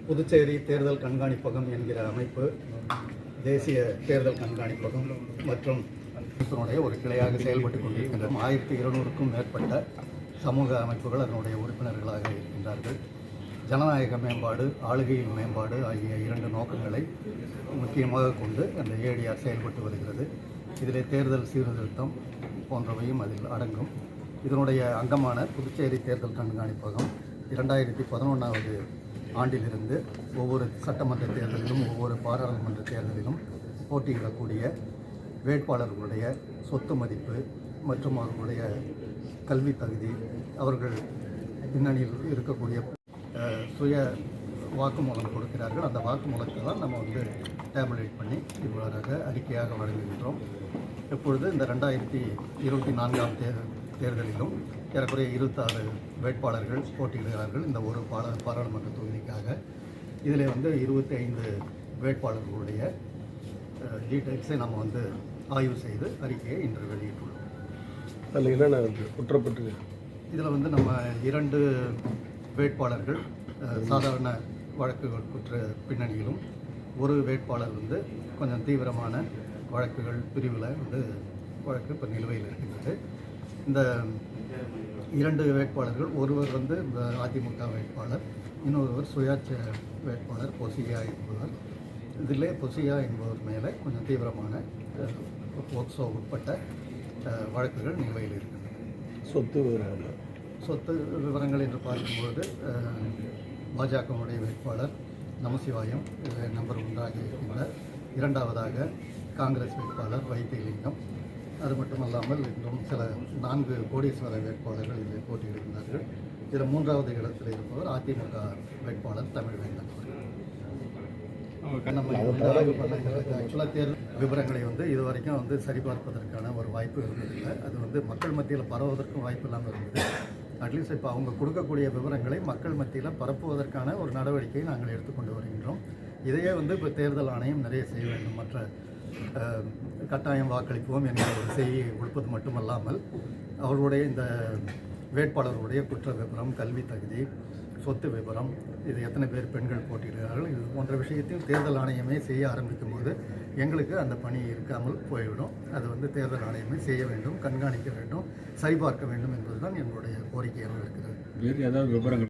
புதுச்சேரி தேர்தல் கண்காணிப்பகம் என்கிற அமைப்பு தேசிய தேர்தல் கண்காணிப்பகம் மற்றும் இதனுடைய ஒரு கிளையாக செயல்பட்டு கொண்டிருக்கின்றன. 1200க்கும் மேற்பட்ட சமூக அமைப்புகள் அதனுடைய உறுப்பினர்களாக இருக்கின்றார்கள். ஜனநாயக மேம்பாடு, ஆளுகையில் மேம்பாடு ஆகிய 2 நோக்கங்களை முக்கியமாக கொண்டு அந்த ஏடிஆர் செயல்பட்டு வருகிறது. இதிலே தேர்தல் சீர்திருத்தம் போன்றவையும் அதில் அடங்கும். இதனுடைய அங்கமான புதுச்சேரி தேர்தல் கண்காணிப்பகம் 2011ஆவது ஆண்டிலிருந்து ஒவ்வொரு சட்டமன்ற தேர்தலிலும் ஒவ்வொரு பாராளுமன்ற தேர்தலிலும் போட்டியிடக்கூடிய வேட்பாளர்களுடைய சொத்து மதிப்பு மற்றும் அவர்களுடைய கல்வி தகுதி, அவர்கள் பின்னணியில் இருக்கக்கூடிய சுய வாக்குமூலம் கொடுக்கிறார்கள். அந்த வாக்குமூலத்தை தான் நம்ம டேபுலேட் பண்ணி இவ்வாறாக அறிக்கையாக வழங்குகின்றோம். இப்பொழுது இந்த 2024ஆம் தேர்தலிலும் ஏறக்குறைய 26 வேட்பாளர்கள் போட்டியிடுகிறார்கள். இந்த ஒரு பாராளுமன்ற தொகுதிக்காக இதில் 25 வேட்பாளர்களுடைய டீட்டெயில்ஸை நம்ம ஆய்வு செய்து அறிக்கையை இன்று வெளியிட்டுள்ளோம். அதில் என்னென்ன குற்றப்பட்டு இதில் நம்ம 2 வேட்பாளர்கள் சாதாரண வழக்குகள் குற்ற பின்னணியிலும், ஒரு வேட்பாளர் கொஞ்சம் தீவிரமான வழக்குகள் பிரிவில் வழக்கு இப்போ நிலுவையில் இருக்கின்றது. இந்த 2 வேட்பாளர்கள், ஒருவர் அதிமுக வேட்பாளர், இன்னொருவர் சுயாட்சி வேட்பாளர் பொசியா என்பவர். இதிலே பொசியா என்பவர் மேலே கொஞ்சம் தீவிரமான போக்சோ உட்பட்ட வழக்குகள் நிலுவையில் இருக்கின்றன. சொத்து விவரங்கள் என்று பார்க்கும்போது பாஜகவுடைய வேட்பாளர் நமசிவாயம் நம்பர் 1ஆக இருக்கின்றார். 2ஆவதாக காங்கிரஸ் வேட்பாளர் வைத்தியலிங்கம். அது மட்டுமல்லாமல் இன்னும் சில 4 கோடீஸ்வர வேட்பாளர்கள் இதில் போட்டியிடுகிறார்கள். இதில் 3வது இடத்தில் இருப்பவர் அதிமுக வேட்பாளர் தமிழ்வேந்தன். நம்ம ஆக்சுவலாக தேர்தல் விவரங்களை இதுவரைக்கும் சரிபார்ப்பதற்கான ஒரு வாய்ப்பு இருந்ததில்லை. அது மக்கள் மத்தியில் பரவுவதற்கும் வாய்ப்பு இல்லாமல் இருந்தது. அட்லீஸ்ட் இப்போ அவங்க கொடுக்கக்கூடிய விவரங்களை மக்கள் மத்தியில் பரப்புவதற்கான ஒரு நடவடிக்கையை நாங்கள் எடுத்துக்கொண்டு வருகின்றோம். இதையே இப்போ தேர்தல் ஆணையம் நிறைய செய்ய வேண்டும். மற்ற கட்டாயம் வாக்களிப்போம் என்கிற ஒரு செய்தியை கொடுப்பது மட்டுமல்லாமல் அவர்களுடைய இந்த வேட்பாளர்களுடைய குற்ற விவரம், கல்வி தகுதி, சொத்து விவரம், இது எத்தனை பேர் பெண்கள் போட்டியிடுகிறார்கள், இது போன்ற விஷயத்தையும் தேர்தல் ஆணையமே செய்ய ஆரம்பிக்கும் போது எங்களுக்கு அந்த பணி இருக்காமல் போய்விடும். அது தேர்தல் ஆணையமே செய்ய வேண்டும், கண்காணிக்க வேண்டும், சரிபார்க்க வேண்டும் என்பதுதான் எங்களுடைய கோரிக்கையாக இருக்கிறது. வேறு ஏதாவது விவரங்கள்